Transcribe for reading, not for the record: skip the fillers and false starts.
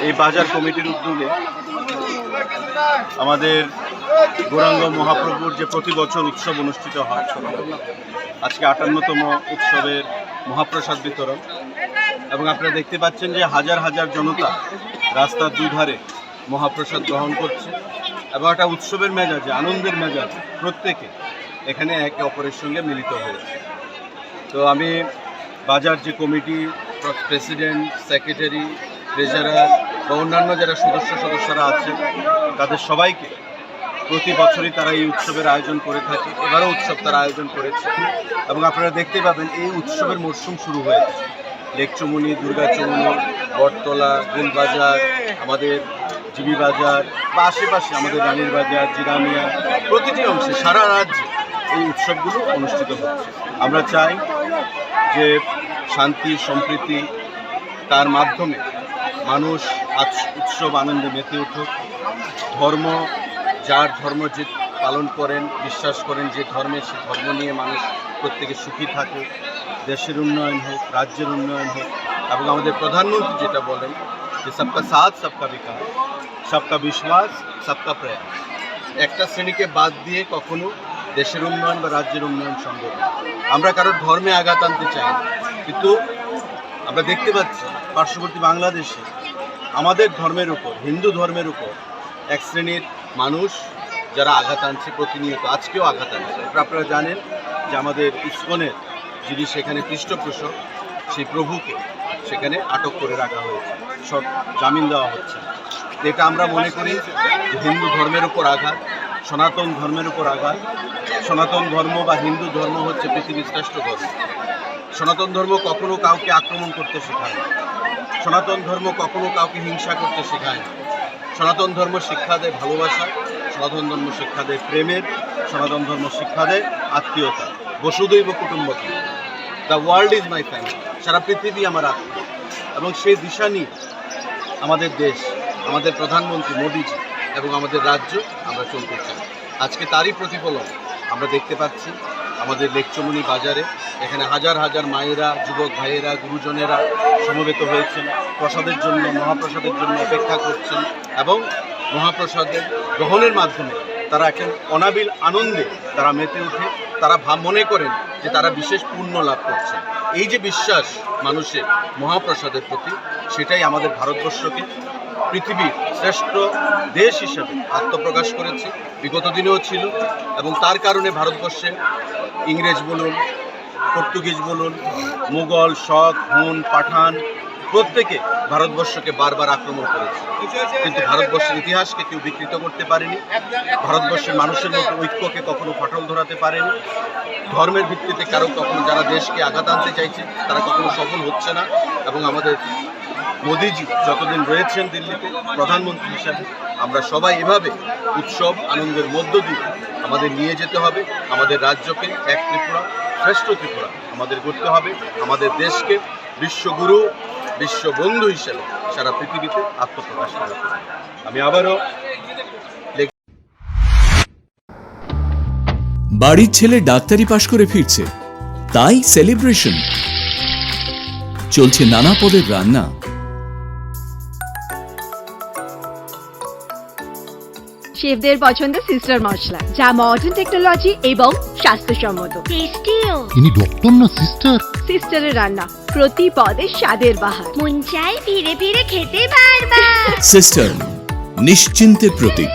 এই বাজার কমিটির উদ্যোগে আমাদের গৌরাঙ্গ মহাপ্রভুর যে প্রতি বছর উৎসব অনুষ্ঠিত হয়, আজকে 58তম উৎসবের মহাপ্রসাদ বিতরণ। এবং আপনারা দেখতে পাচ্ছেন যে হাজার হাজার জনতা রাস্তার দুধারে মহাপ্রসাদ গ্রহণ করছে এবং একটা উৎসবের মেজাজে, আনন্দের মেজাজে প্রত্যেকে এখানে একে অপরের সঙ্গে মিলিত হয়েছে। তো আমি বাজার যে কমিটি, প্রেসিডেন্ট, সেক্রেটারি, ট্রেজারার বা অন্যান্য যারা সদস্যরা আছেন তাদের সবাইকে প্রতি বছরই তারা এই উৎসবের আয়োজন করে থাকে। এবারও উৎসব তারা আয়োজন করেছে এবং আপনারা দেখতে পাবেন এই উৎসবের মরশুম শুরু হয়েছে। লেকচুমনি, দুর্গাচুমনি, বটতলা, গুলবাজার, আমাদের জিবি বাজার বা আশেপাশে আমাদের রানীর বাজার, জিরামিয়া, প্রতিটি অংশে সারা রাজ্যে এই উৎসবগুলো অনুষ্ঠিত হচ্ছে। আমরা চাই যে শান্তি সম্প্রীতি তার মাধ্যমে মানুষ আজ উৎসব আনন্দে মেতে উঠুক। ধর্ম, যার ধর্ম যে পালন করেন, বিশ্বাস করেন যে ধর্মে, সে ধর্ম নিয়ে মানুষ প্রত্যেকে সুখী থাকে। দেশের উন্নয়ন হোক, রাজ্যের উন্নয়ন হোক। এবং আমাদের প্রধানমন্ত্রী যেটা বলেন যে সবকা সাথ সবকা বিকাশ, সবকা বিশ্বাস সবকা প্রয়াস। একটা শ্রেণীকে বাদ দিয়ে কখনো দেশের উন্নয়ন বা রাজ্যের উন্নয়ন সম্ভব না। আমরা কারোর ধর্মে আঘাত আনতে চাই না, কিন্তু আমরা দেখতে পাচ্ছি পার্শ্ববর্তী বাংলাদেশে আমাদের ধর্মের উপর, হিন্দু ধর্মের উপর এক শ্রেণীর মানুষ যারা আঘাত আনছে প্রতিনিয়ত, আজকেও আঘাত আনছে। আপনারা জানেন যে আমাদের ইসকনের যিনি সেখানে পৃষ্ঠপোষক, সেই প্রভুকে সেখানে আটক করে রাখা হয়েছে, সব জামিন দেওয়া হচ্ছে। এটা আমরা মনে করি যে হিন্দু ধর্মের উপর আঘাত, সনাতন ধর্মের উপর আঘাত। সনাতন ধর্ম বা হিন্দু ধর্ম হচ্ছে পৃথিবীর শ্রেষ্ঠ ধর্ম। সনাতন ধর্ম কখনো কাউকে আক্রমণ করতে শেখায় না। সনাতন ধর্ম কখনো কাউকে হিংসা করতে শেখায় না। সনাতন ধর্ম শিক্ষা দেয় ভালোবাসা, সনাতন ধর্ম শিক্ষা দেয় প্রেমের, সনাতন ধর্ম শিক্ষা দেয় আত্মীয়তা। বসুদৈব কুটুম্বকম, the world is my family, সারা পৃথিবী আমার আত্মীয়। এবং সেই দিশা নিয়ে আমাদের দেশ, আমাদের প্রধানমন্ত্রী মোদিজি এবং আমাদের রাজ্য আমরা চলতে চাই। আজকে তারই প্রতিফলন আমরা দেখতে পাচ্ছি আমাদের লেকচুমনি বাজারে। এখানে হাজার হাজার মায়েরা, যুবক ভাইয়েরা, গুরুজনেরা সমবেত হয়েছেন, প্রসাদের জন্য, মহাপ্রসাদের জন্য অপেক্ষা করছেন এবং মহাপ্রসাদের গ্রহণের মাধ্যমে তারা এখন অনাবিল আনন্দে তারা মেতে উঠে। তারা মনে করেন যে তারা বিশেষ পুণ্য লাভ করছেন। এই যে বিশ্বাস মানুষের মহাপ্রসাদের প্রতি, সেটাই আমাদের ভারতবর্ষকে পৃথিবীর শ্রেষ্ঠ দেশ হিসেবে আত্মপ্রকাশ করেছে, বিগত দিনেও ছিল। এবং তার কারণে ভারতবর্ষে ইংরেজ বলুন, পর্তুগিজ বলুন, মুঘল, শক, হুন, পাঠান প্রত্যেকে ভারতবর্ষকে বারবার আক্রমণ করেছে, কিন্তু ভারতবর্ষের ইতিহাসকে কেউ বিকৃত করতে পারেনি। ভারতবর্ষের মানুষের মধ্যে ঐক্যকে কখনো ফাটল ধরাতে পারেনি। ধর্মের ভিত্তিতে কারো কখনো যারা দেশকে আঘাত আনতে চাইছে তারা কখনো সফল হচ্ছে না। এবং আমাদের মোদিজি যতদিন রয়েছেন দিল্লিতে প্রধানমন্ত্রী হিসাবে, আমরা সবাই এভাবে উৎসব আনন্দের মধ্য দিয়ে আমাদের নিয়ে যেতে হবে। আমাদের রাজ্যকে এক ত্রিপুরা, শ্রেষ্ঠ ত্রিপুরা আমাদের করতে হবে। আমাদের দেশকে বিশ্বগুরু, বিশ্ববন্ধু হিসেবে সারা পৃথিবীতে আত্মপ্রকাশ করা। আমি আবারও বাড়ির ছেলে ডাক্তারি পাশ করে ফিরছে, তাই সেলিব্রেশন চলছে। নানা পদের রান্না, শেফদের পছন্দ সিস্টার মশলা, যা মডার্ন টেকনোলজি এবং স্বাস্থ্যসম্মত। টেস্টিও। ইনি ডক্টর না সিস্টার? সিস্টারের রান্না প্রতি পদে স্বাদের বাহার, মন চাই ফিরে ফিরে খেতে বারবার। সিস্টার নিশ্চিন্তের প্রতীক।